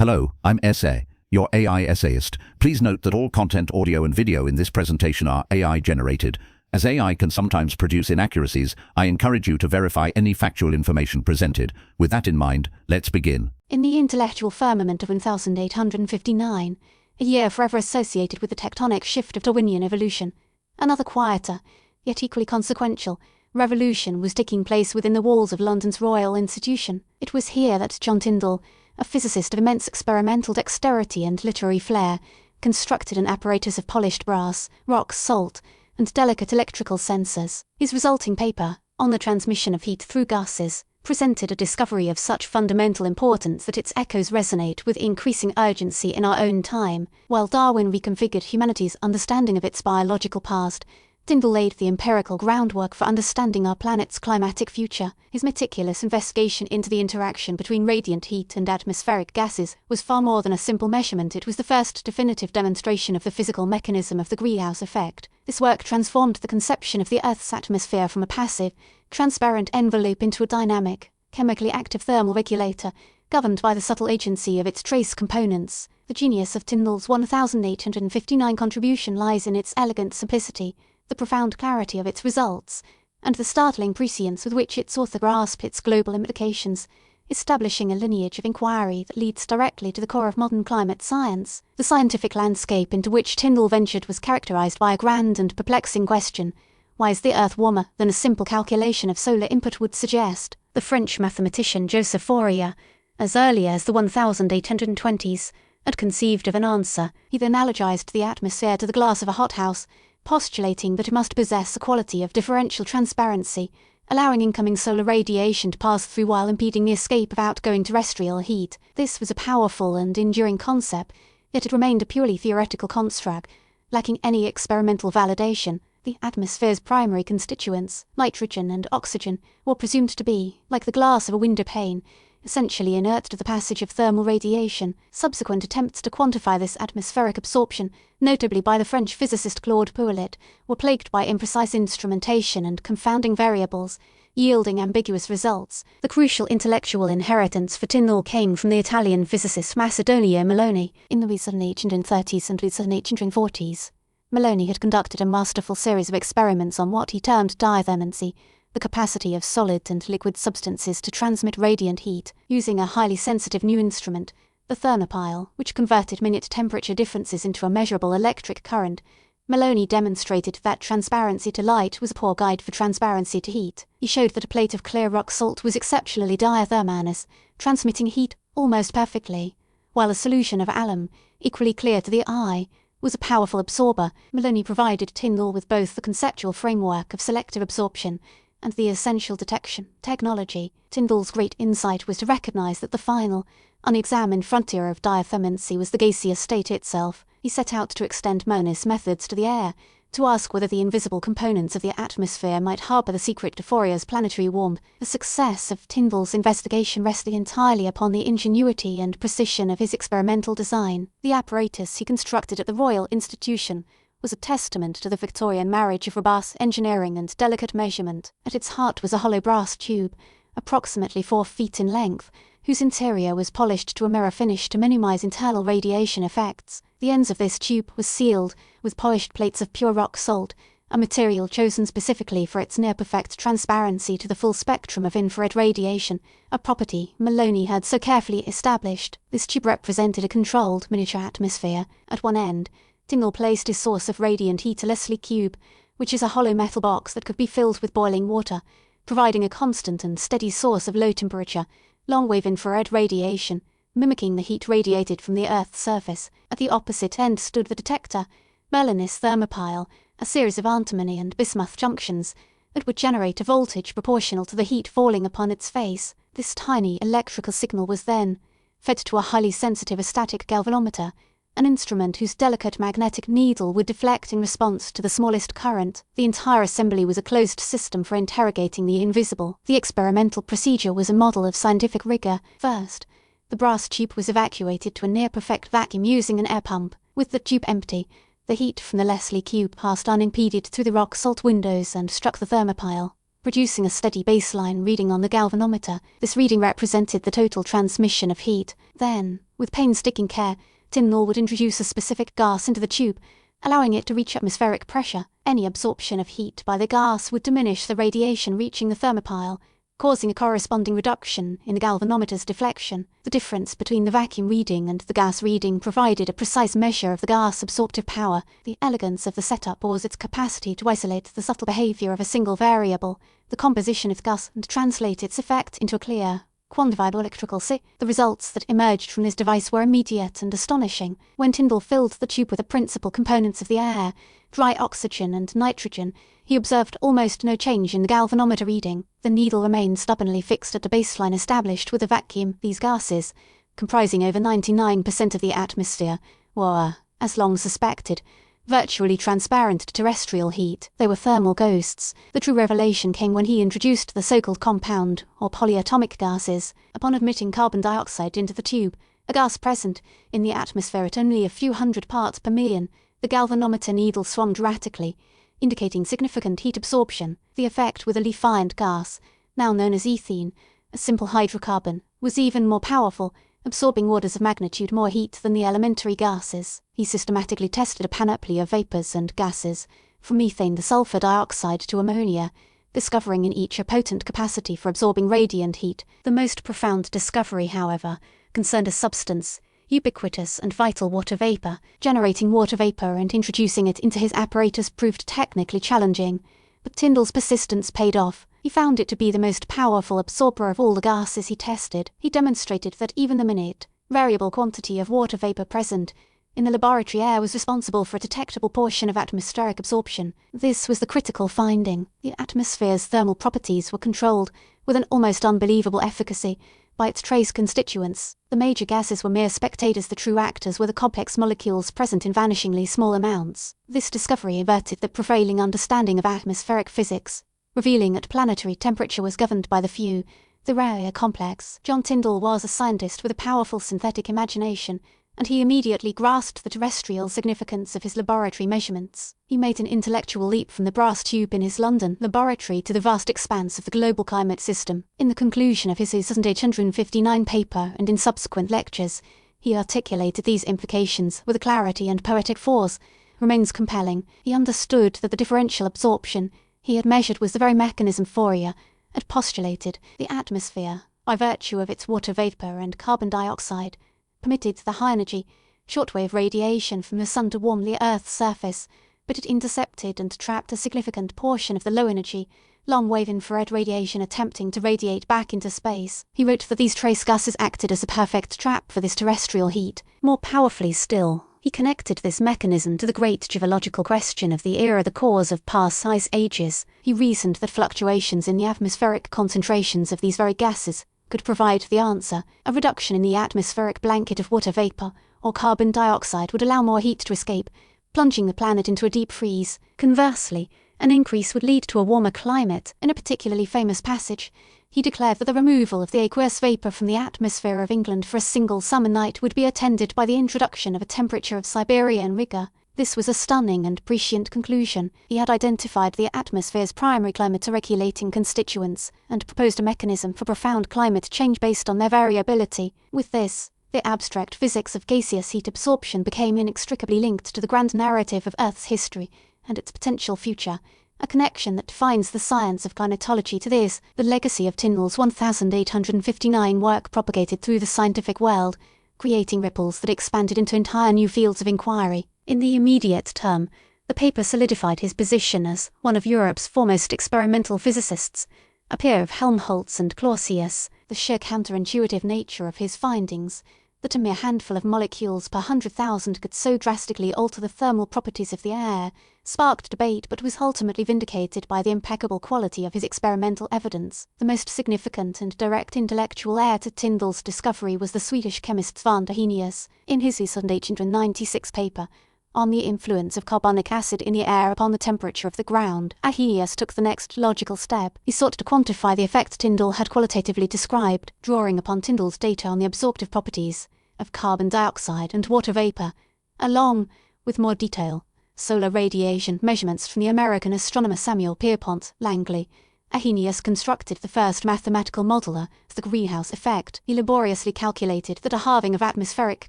Hello, I'm Essay, your AI essayist. Please note that all content, audio and video in this presentation are AI generated. As AI can sometimes produce inaccuracies, I encourage you to verify any factual information presented. With that in mind, let's begin. In the intellectual firmament of 1859, a year forever associated with the tectonic shift of Darwinian evolution, another quieter, yet equally consequential, revolution was taking place within the walls of London's Royal Institution. It was here that John Tyndall, a physicist of immense experimental dexterity and literary flair, constructed an apparatus of polished brass, rock salt, and delicate electrical sensors. His resulting paper, On the Transmission of Heat Through Gases, presented a discovery of such fundamental importance that its echoes resonate with increasing urgency in our own time. While Darwin reconfigured humanity's understanding of its biological past, Tyndall laid the empirical groundwork for understanding our planet's climatic future. His meticulous investigation into the interaction between radiant heat and atmospheric gases was far more than a simple measurement. It was the first definitive demonstration of the physical mechanism of the greenhouse effect. This work transformed the conception of the Earth's atmosphere from a passive, transparent envelope into a dynamic, chemically active thermal regulator, governed by the subtle agency of its trace components. The genius of Tyndall's 1859 contribution lies in its elegant simplicity, the profound clarity of its results, and the startling prescience with which its author grasped its global implications, establishing a lineage of inquiry that leads directly to the core of modern climate science. The scientific landscape into which Tyndall ventured was characterized by a grand and perplexing question: why is the Earth warmer than a simple calculation of solar input would suggest? The French mathematician Joseph Fourier, as early as the 1820s, had conceived of an answer. He then analogized the atmosphere to the glass of a hothouse, postulating that it must possess a quality of differential transparency, allowing incoming solar radiation to pass through while impeding the escape of outgoing terrestrial heat. This was a powerful and enduring concept, yet it remained a purely theoretical construct, lacking any experimental validation. The atmosphere's primary constituents, nitrogen and oxygen, were presumed to be, like the glass of a window pane, essentially inert to the passage of thermal radiation. Subsequent attempts to quantify this atmospheric absorption, notably by the French physicist Claude Pouillet, were plagued by imprecise instrumentation and confounding variables, yielding ambiguous results. The crucial intellectual inheritance for Tyndall came from the Italian physicist Macedonio Melloni. In the 1830s and 1840s, Melloni had conducted a masterful series of experiments on what he termed diathermancy, the capacity of solid and liquid substances to transmit radiant heat, using a highly sensitive new instrument, the thermopile, which converted minute temperature differences into a measurable electric current. Melloni demonstrated that transparency to light was a poor guide for transparency to heat. He showed that a plate of clear rock salt was exceptionally diathermanous, transmitting heat almost perfectly, while a solution of alum, equally clear to the eye, was a powerful absorber. Melloni provided Tyndall with both the conceptual framework of selective absorption and the essential detection technology. Tyndall's great insight was to recognize that the final, unexamined frontier of diathermancy was the gaseous state itself. He set out to extend Melloni's methods to the air, to ask whether the invisible components of the atmosphere might harbor the secret to Fourier's planetary warmth. The success of Tyndall's investigation rested entirely upon the ingenuity and precision of his experimental design. The apparatus he constructed at the Royal Institution was a testament to the Victorian marriage of robust engineering and delicate measurement. At its heart was a hollow brass tube, approximately 4 feet in length, whose interior was polished to a mirror finish to minimize internal radiation effects. The ends of this tube were sealed with polished plates of pure rock salt, a material chosen specifically for its near-perfect transparency to the full spectrum of infrared radiation, a property Melloni had so carefully established. This tube represented a controlled miniature atmosphere. At one end, Tyndall placed his source of radiant heat, a Leslie cube, which is a hollow metal box that could be filled with boiling water, providing a constant and steady source of low-temperature, long-wave infrared radiation, mimicking the heat radiated from the Earth's surface. At the opposite end stood the detector, Melloni's thermopile, a series of antimony and bismuth junctions that would generate a voltage proportional to the heat falling upon its face. This tiny electrical signal was then fed to a highly sensitive static galvanometer, an instrument whose delicate magnetic needle would deflect in response to the smallest current. The entire assembly was a closed system for interrogating the invisible. The experimental procedure was a model of scientific rigor. First, the brass tube was evacuated to a near-perfect vacuum using an air pump. With the tube empty, the heat from the Leslie cube passed unimpeded through the rock salt windows and struck the thermopile, producing a steady baseline reading on the galvanometer. This reading represented the total transmission of heat. Then, With painstaking care, Tyndall would introduce a specific gas into the tube, allowing it to reach atmospheric pressure. Any absorption of heat by the gas would diminish the radiation reaching the thermopile, causing a corresponding reduction in the galvanometer's deflection. The difference between the vacuum reading and the gas reading provided a precise measure of the gas absorptive power. The elegance of the setup was its capacity to isolate the subtle behavior of a single variable, the composition of the gas, and translate its effect into a clear, quantifiable electrical signal. The results that emerged from this device were immediate and astonishing. When Tyndall filled the tube with the principal components of the air, dry oxygen and nitrogen, he observed almost no change in the galvanometer reading. The needle remained stubbornly fixed at a baseline established with a vacuum. These gases, comprising over 99% of the atmosphere, were, as long suspected, virtually transparent to terrestrial heat. They were thermal ghosts. The true revelation came when he introduced the so-called compound or polyatomic gases. Upon admitting carbon dioxide into the tube, a gas present in the atmosphere at only a few hundred parts per million, the galvanometer needle swung dramatically, indicating significant heat absorption. The effect with a refined gas, now known as ethene, a simple hydrocarbon, was even more powerful, absorbing orders of magnitude more heat than the elementary gases. He systematically tested a panoply of vapors and gases, from methane to sulfur dioxide to ammonia, discovering in each a potent capacity for absorbing radiant heat. The most profound discovery, however, concerned a substance, ubiquitous and vital water vapor. Generating water vapor and introducing it into his apparatus proved technically challenging, but Tyndall's persistence paid off. He found it to be the most powerful absorber of all the gases he tested. He demonstrated that even the minute, variable quantity of water vapor present in the laboratory air was responsible for a detectable portion of atmospheric absorption. This was the critical finding. The atmosphere's thermal properties were controlled, with an almost unbelievable efficacy, by its trace constituents. The major gases were mere spectators. The true actors were the complex molecules present in vanishingly small amounts. This discovery inverted the prevailing understanding of atmospheric physics, revealing that planetary temperature was governed by the few, the rare complex. John Tyndall was a scientist with a powerful synthetic imagination, and he immediately grasped the terrestrial significance of his laboratory measurements. He made an intellectual leap from the brass tube in his London laboratory to the vast expanse of the global climate system. In the conclusion of his 1859 paper and in subsequent lectures, he articulated these implications with a clarity and poetic force remains compelling. He understood that the differential absorption he had measured was the very mechanism Fourier had postulated. The atmosphere, by virtue of its water vapor and carbon dioxide, permitted the high-energy, shortwave radiation from the sun to warm the Earth's surface, but it intercepted and trapped a significant portion of the low-energy, long-wave infrared radiation attempting to radiate back into space. He wrote that these trace gases acted as a perfect trap for this terrestrial heat. More powerfully still, he connected this mechanism to the great geological question of the era, the cause of past ice ages. He reasoned that fluctuations in the atmospheric concentrations of these very gases could provide the answer. A reduction in the atmospheric blanket of water vapor or carbon dioxide would allow more heat to escape, plunging the planet into a deep freeze. Conversely, an increase would lead to a warmer climate. In a particularly famous passage, he declared that the removal of the aqueous vapor from the atmosphere of England for a single summer night would be attended by the introduction of a temperature of Siberian rigor. This was a stunning and prescient conclusion. He had identified the atmosphere's primary climate-regulating constituents and proposed a mechanism for profound climate change based on their variability. With this, the abstract physics of gaseous heat absorption became inextricably linked to the grand narrative of Earth's history and its potential future, a connection that defines the science of climatology. To this, the legacy of Tyndall's 1859 work propagated through the scientific world, creating ripples that expanded into entire new fields of inquiry. In the immediate term, the paper solidified his position as one of Europe's foremost experimental physicists, a peer of Helmholtz and Clausius. The sheer counterintuitive nature of his findings, that a mere handful of molecules per 100,000 could so drastically alter the thermal properties of the air, sparked debate but was ultimately vindicated by the impeccable quality of his experimental evidence. The most significant and direct intellectual heir to Tyndall's discovery was the Swedish chemist Svante Arrhenius. In his 1896 paper on the influence of carbonic acid in the air upon the temperature of the ground, Arrhenius took the next logical step. He sought to quantify the effect Tyndall had qualitatively described, drawing upon Tyndall's data on the absorptive properties of carbon dioxide and water vapor, along with more detail, solar radiation measurements from the American astronomer Samuel Pierpont Langley Arrhenius constructed the first mathematical model of the greenhouse effect. He laboriously calculated that a halving of atmospheric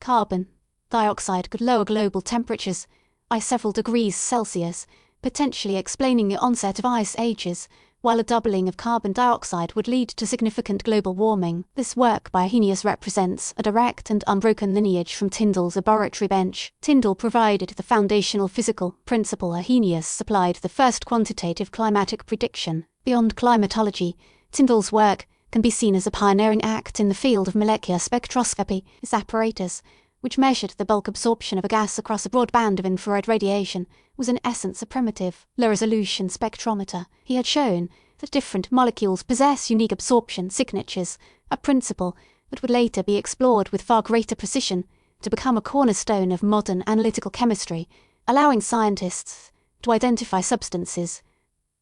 carbon dioxide could lower global temperatures by several degrees Celsius, potentially explaining the onset of ice ages, while a doubling of carbon dioxide would lead to significant global warming. This work by Arrhenius represents a direct and unbroken lineage from Tyndall's laboratory bench. Tyndall provided the foundational physical principle. Arrhenius supplied the first quantitative climatic prediction. Beyond climatology, Tyndall's work can be seen as a pioneering act in the field of molecular spectroscopy. His apparatus, which measured the bulk absorption of a gas across a broad band of infrared radiation, was in essence a primitive, low-resolution spectrometer. He had shown that different molecules possess unique absorption signatures, a principle that would later be explored with far greater precision to become a cornerstone of modern analytical chemistry, allowing scientists to identify substances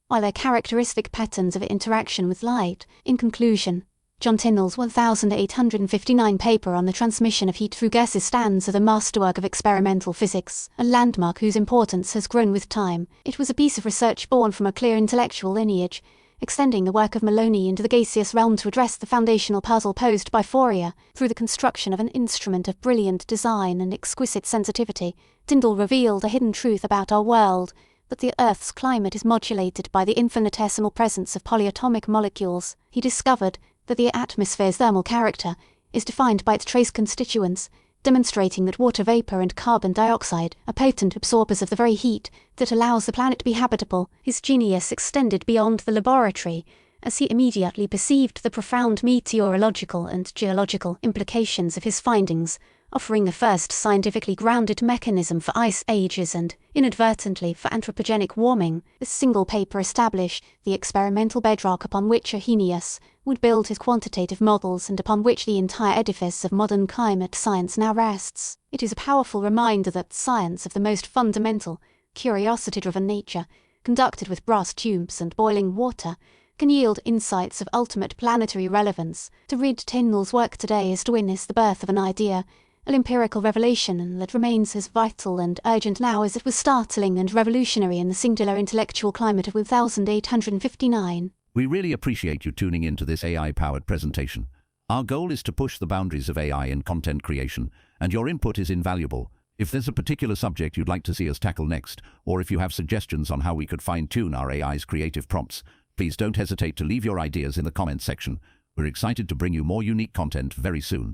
while their characteristic patterns of interaction with light. In conclusion, John Tyndall's 1859 paper on the transmission of heat through gases stands as a masterwork of experimental physics, a landmark whose importance has grown with time. It was a piece of research born from a clear intellectual lineage, extending the work of Maloney into the gaseous realm to address the foundational puzzle posed by Fourier. Through the construction of an instrument of brilliant design and exquisite sensitivity, Tyndall revealed a hidden truth about our world, that the Earth's climate is modulated by the infinitesimal presence of polyatomic molecules. He discovered that the atmosphere's thermal character is defined by its trace constituents, demonstrating that water vapor and carbon dioxide are potent absorbers of the very heat that allows the planet to be habitable. His genius extended beyond the laboratory, as he immediately perceived the profound meteorological and geological implications of his findings, offering the first scientifically grounded mechanism for ice ages and, inadvertently, for anthropogenic warming. This single paper established the experimental bedrock upon which Arrhenius would build his quantitative models and upon which the entire edifice of modern climate science now rests. It is a powerful reminder that science of the most fundamental, curiosity-driven nature, conducted with brass tubes and boiling water, can yield insights of ultimate planetary relevance. To read Tyndall's work today is to witness the birth of an idea, an empirical revelation that remains as vital and urgent now as it was startling and revolutionary in the singular intellectual climate of 1859. We really appreciate you tuning in to this AI-powered presentation. Our goal is to push the boundaries of AI in content creation, and your input is invaluable. If there's a particular subject you'd like to see us tackle next, or if you have suggestions on how we could fine-tune our AI's creative prompts, please don't hesitate to leave your ideas in the comments section. We're excited to bring you more unique content very soon.